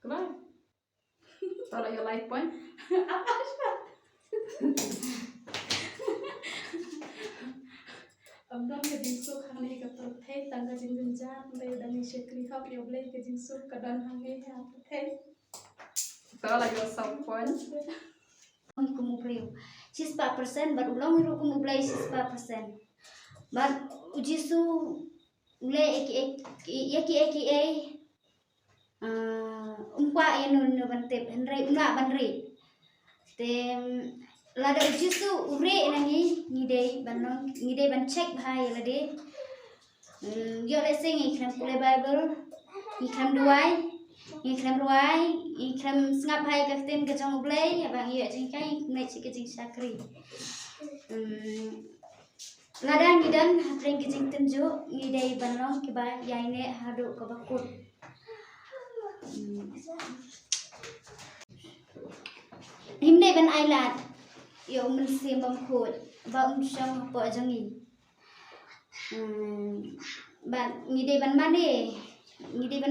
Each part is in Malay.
Claro. Toda your life point. Abang ke jinsu kami ke perteh tangga jinjat mulai dari sekali hap ya boleh ke jinsu kedan hangai ya perteh. Toda your self point. Kumupleu 64% baru ulang ru kumuplei 64%. Bar ujisu mulai eki umpa yanun bantep henry umla banri. Tem lada ujisu ure nangi ngidei ban check bhai lade. Yo lesing ikram kule Bible ikram duai ikram ruai ikram ngap hai kakten ke jong blei abang iya jingkai nek cik jing sakri ladang ngidan hatreng ke jing tenju ngidei banong ke ba yaine hadu ke bakut himne ban ailat yo mun sim bam khut ba sham po jangi ban ngidei ban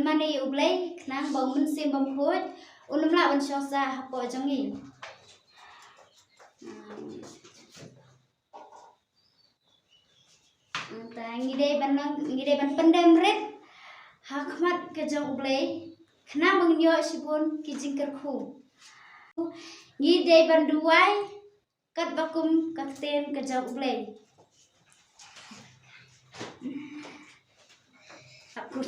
mane ublei nang bong mun sim bam khut unum la ban shong sa po jangi ta ngidei ban pendem ret hakmat ke jong ublei khnang bang nyo sibun ki jingker khu ngidei ban duai kat bakum kakten ke jong ublei aku